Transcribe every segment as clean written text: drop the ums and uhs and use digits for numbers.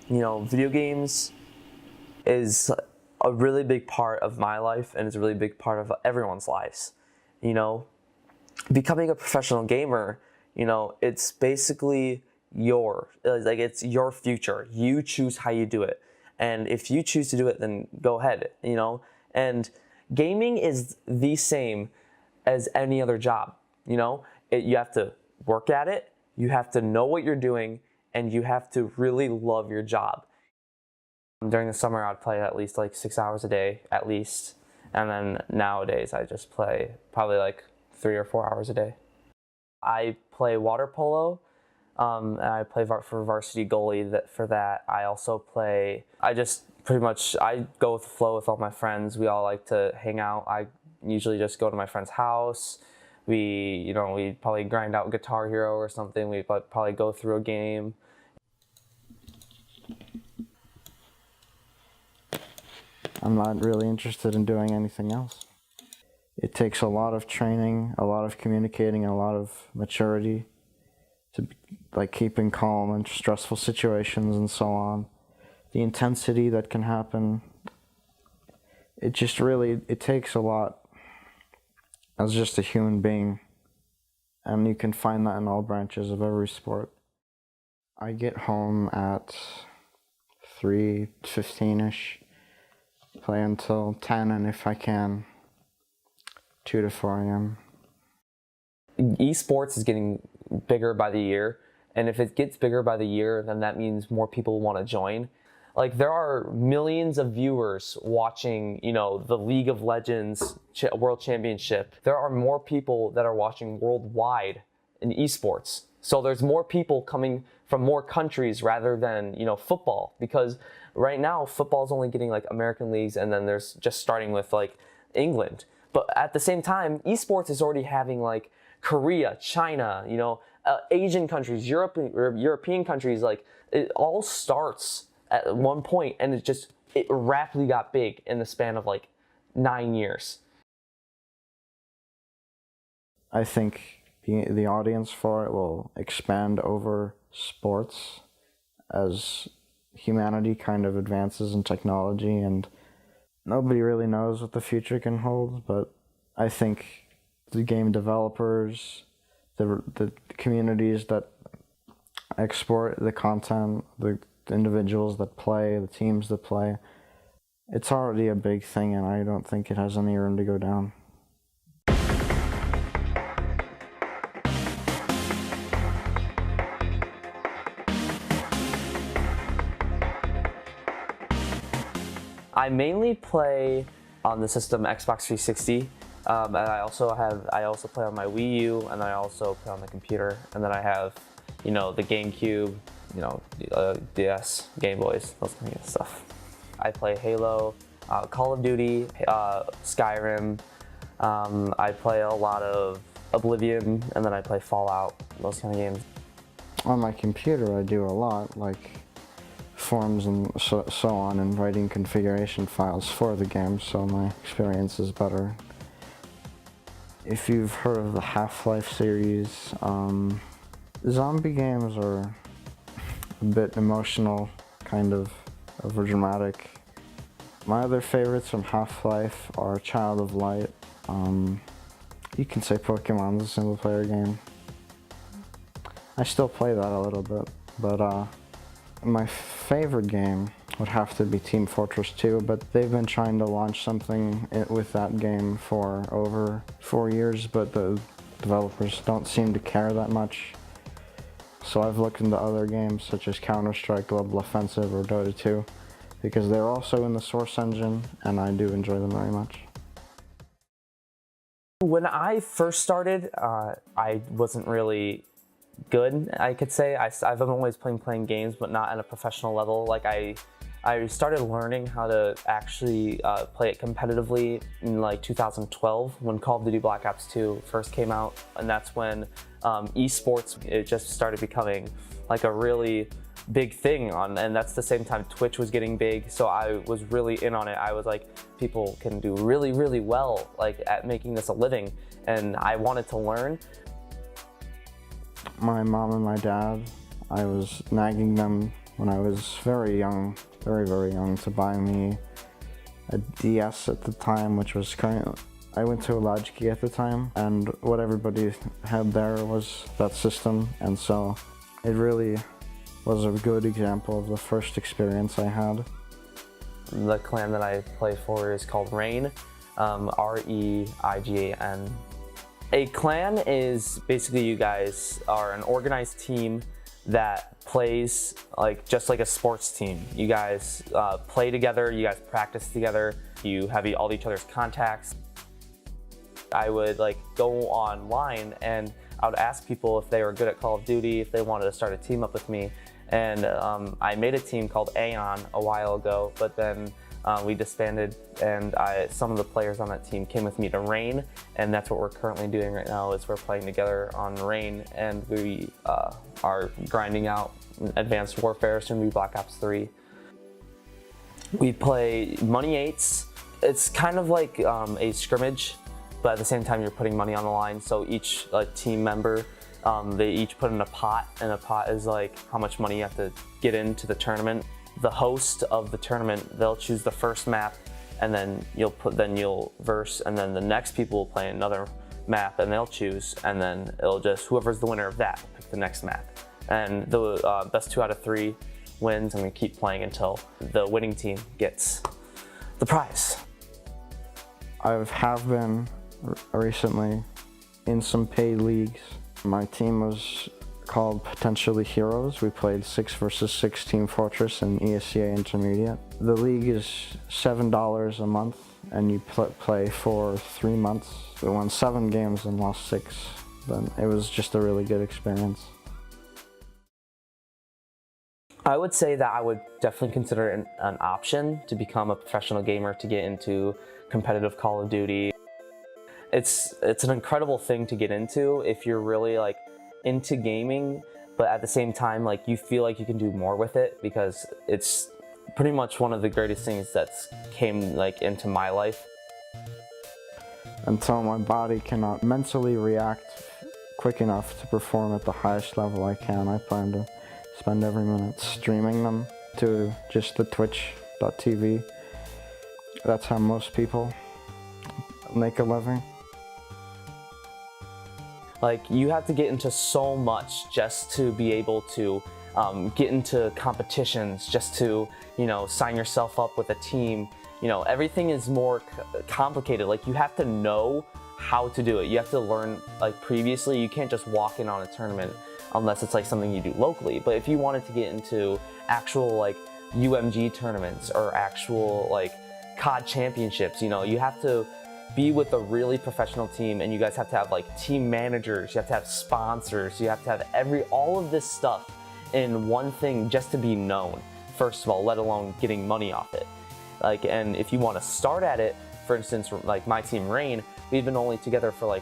Video games is a really big part of my life, and it's a really big part of everyone's lives. Becoming a professional gamer, it's basically it's your future. You choose how you do it. And if you choose to do it, then go ahead, And gaming is the same as any other job, You have to work at it, you have to know what you're doing, and you have to really love your job. During the summer, I'd play at least like 6 hours a day, at least. And then nowadays, I just play probably like 3 or 4 hours a day. I play water polo, and I play for varsity goalie. For that, I also play. I go with the flow with all my friends. We all like to hang out. I usually just go to my friend's house. We probably grind out Guitar Hero or something. We probably go through a game. I'm not really interested in doing anything else. It takes a lot of training, a lot of communicating, and a lot of maturity to keeping calm in stressful situations and so on. The intensity that can happen, it takes a lot as just a human being, and you can find that in all branches of every sport. I get home at 3:15ish, play until 10, and if I can, 2 to 4 a.m. Esports is getting bigger by the year, and if it gets bigger by the year, then that means more people want to join. There are millions of viewers watching, the League of Legends World Championship. There are more people that are watching worldwide in esports. So there's more people coming from more countries rather than, football. Because right now, football is only getting American leagues, and then there's just starting with England. But at the same time, esports is already having Korea, China, Asian countries, European countries. It all starts at one point, and it rapidly got big in the span of 9 years. I think the audience for it will expand over sports as humanity kind of advances in technology, and nobody really knows what the future can hold, but I think the game developers, the communities that export the content, the individuals that play, the teams that play, it's already a big thing, and I don't think it has any room to go down. I mainly play on the system Xbox 360, and I also play on my Wii U, and I also play on the computer, and then I have, the GameCube, DS, Game Boys, those kind of stuff. I play Halo, Call of Duty, Skyrim. I play a lot of Oblivion, and then I play Fallout, those kind of games. On my computer, I do a lot, forms and so on, and writing configuration files for the game, so my experience is better. If you've heard of the Half-Life series, zombie games are a bit emotional, kind of dramatic. My other favorites from Half-Life are Child of Light. You can say Pokemon's a single-player game. I still play that a little bit, but my favorite game would have to be Team Fortress 2, but they've been trying to launch something with that game for over 4 years, but the developers don't seem to care that much. So I've looked into other games such as Counter-Strike, Global Offensive, or Dota 2, because they're also in the Source engine, and I do enjoy them very much. When I first started, I wasn't really good, I could say. I've always playing games, but not at a professional level. I started learning how to actually play it competitively in 2012 when Call of Duty Black Ops 2 first came out, and that's when esports, it just started becoming a really big thing and that's the same time Twitch was getting big, so I was really in on it. I was people can do really, really well at making this a living, and I wanted to learn. My mom and my dad, I was nagging them when I was very young, very young, to buy me a DS at the time, which was I went to a Latchkey at the time, and what everybody had there was that system, and so it really was a good example of the first experience I had. The clan that I play for is called Reign, R-E-I-G-A-N. A clan is basically you guys are an organized team that plays just like a sports team. You guys play together, you guys practice together, you have all each other's contacts. I would go online and I would ask people if they were good at Call of Duty, if they wanted to start a team up with me. And I made a team called Aeon a while ago, but then we disbanded, and some of the players on that team came with me to Reign, and that's what we're currently doing right now. Is we're playing together on Reign, and we are grinding out Advanced Warfare, soon to be Black Ops 3. We play Money 8s. It's kind of like a scrimmage, but at the same time you're putting money on the line. So each team member, they each put in a pot, and a pot is how much money you have to get into the tournament. The host of the tournament, they'll choose the first map, and then you'll verse, and then the next people will play another map, and they'll choose, and then it'll just whoever's the winner of that will pick the next map, and the best 2 out of 3 wins, and we keep playing until the winning team gets the prize. I have been recently in some paid leagues. My team was called Potentially Heroes. We played 6 versus 6 Team Fortress in ESCA Intermediate. The league is $7 a month, and you play for 3 months. We won 7 games and lost 6. Then it was just a really good experience. I would say that I would definitely consider it an option to become a professional gamer, to get into competitive Call of Duty. It's an incredible thing to get into if you're really into gaming, but at the same time you feel like you can do more with it, because it's pretty much one of the greatest things that's came into my life. Until my body cannot mentally react quick enough to perform at the highest level I can, I plan to spend every minute streaming them to just the twitch.tv. That's how most people make a living. You have to get into so much just to be able to get into competitions, just to sign yourself up with a team. Everything is more complicated. You have to know how to do it. You have to learn previously. You can't just walk in on a tournament unless it's something you do locally. But if you wanted to get into actual UMG tournaments or actual COD championships, you have to be with a really professional team, and you guys have to have team managers, you have to have sponsors, you have to have all of this stuff in one thing just to be known, first of all, let alone getting money off it. And if you want to start at it, for instance, my team Reign, we've been only together for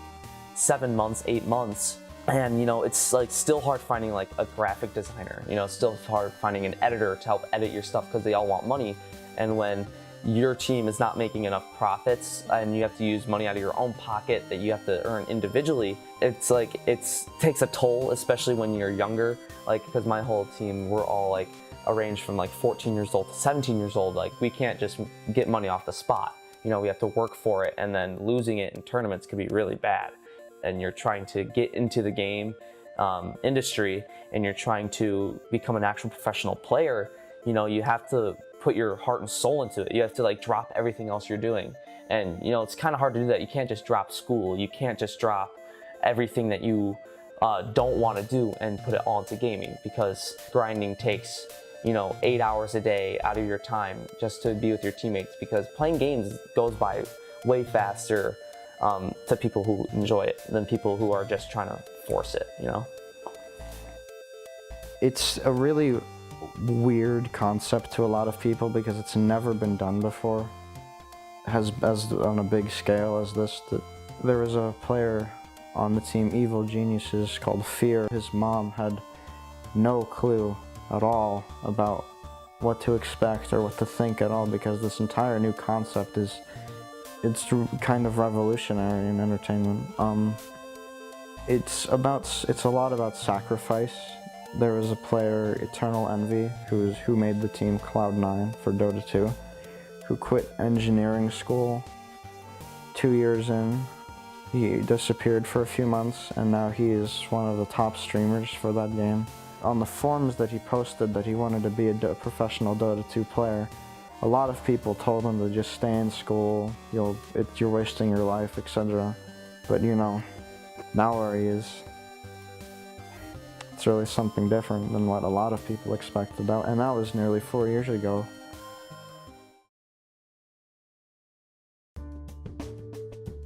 7 months, 8 months, and it's still hard finding a graphic designer, it's still hard finding an editor to help edit your stuff, because they all want money. And when your team is not making enough profits and you have to use money out of your own pocket that you have to earn individually, it takes a toll, especially when you're younger. Because my whole team, we're all arranged from 14 years old to 17 years old. We can't just get money off the spot. We have to work for it, and then losing it in tournaments could be really bad. And you're trying to get into the game industry, and you're trying to become an actual professional player, you have to put your heart and soul into it. You have to drop everything else you're doing. And it's kind of hard to do that. You can't just drop school. You can't just drop everything that you don't want to do and put it all into gaming, because grinding takes 8 hours a day out of your time just to be with your teammates, because playing games goes by way faster to people who enjoy it than people who are just trying to force it. It's a really weird concept to a lot of people, because it's never been done before, as on a big scale as this. There was a player on the team Evil Geniuses called Fear. His mom had no clue at all about what to expect or what to think at all, because this entire new concept it's kind of revolutionary in entertainment. It's a lot about sacrifice. there was a player, Eternal Envy, who made the team Cloud9 for Dota 2, who quit engineering school 2 years in. He disappeared for a few months, and now he is one of the top streamers for that game. On the forums that he posted that he wanted to be a professional Dota 2 player, a lot of people told him to just stay in school, you're wasting your life, etc. But you know, now where he is, it's really something different than what a lot of people expected, and that was nearly 4 years ago.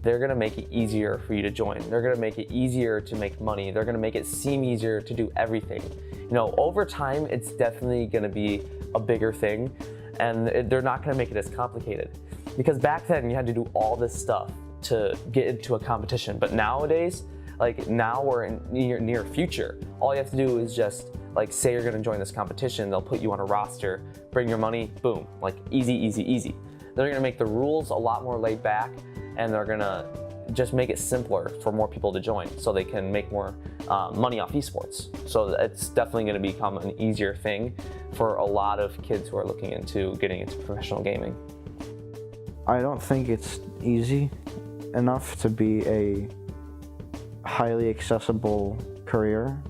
They're gonna make it easier for you to join. They're gonna make it easier to make money. They're gonna make it seem easier to do everything. You know, over time, it's definitely gonna be a bigger thing, and they're not gonna make it as complicated. Because back then, you had to do all this stuff to get into a competition, but nowadays, like now we're in near future. All you have to do is just like say you're gonna join this competition, they'll put you on a roster, bring your money, boom, like easy, easy, easy. They're gonna make the rules a lot more laid back, and they're gonna just make it simpler for more people to join so they can make more money off esports. So it's definitely gonna become an easier thing for a lot of kids who are looking into getting into professional gaming. I don't think it's easy enough to be a highly accessible career.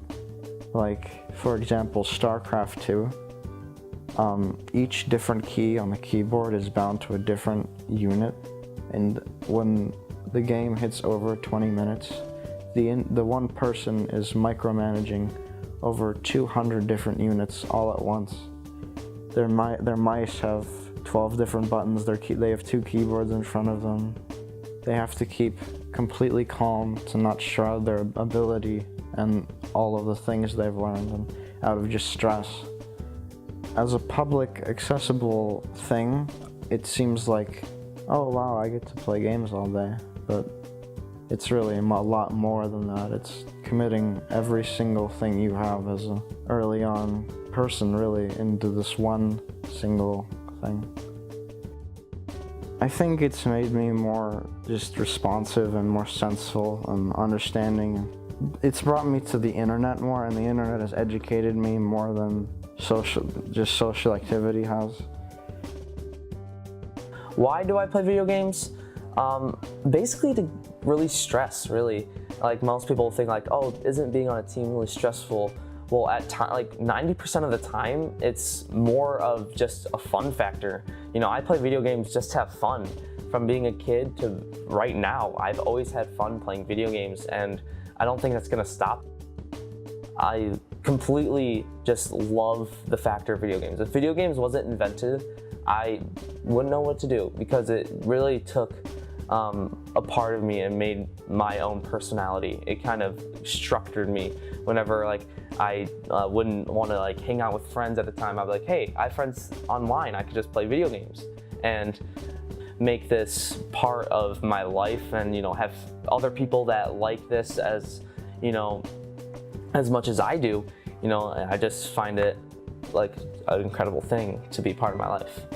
Like, for example, StarCraft 2. Each different key on the keyboard is bound to a different unit, and when the game hits over 20 minutes, the one person is micromanaging over 200 different units all at once. Their mice have 12 different buttons, they have 2 keyboards in front of them. They have to keep completely calm to not shroud their ability and all of the things they've learned, and out of just stress. As a public accessible thing, it seems like, oh wow, I get to play games all day, but it's really a lot more than that. It's committing every single thing you have as an early on person really into this one single thing. I think it's made me more just responsive and more senseful and understanding. It's brought me to the internet more, and the internet has educated me more than social activity has. Why do I play video games? Basically to release stress, really. Like most people think like, oh, isn't being on a team really stressful? Well, like 90% of the time, it's more of just a fun factor. You know, I play video games just to have fun. From being a kid to right now, I've always had fun playing video games, and I don't think that's gonna stop. I completely just love the factor of video games. If video games wasn't invented, I wouldn't know what to do, because it really took a part of me and made my own personality. It kind of structured me. Whenever like I wouldn't want to like hang out with friends at the time, I'd be like, hey, I have friends online, I could just play video games and make this part of my life, and you know, have other people that like this as, you know, as much as I do. You know, I just find it like an incredible thing to be part of my life.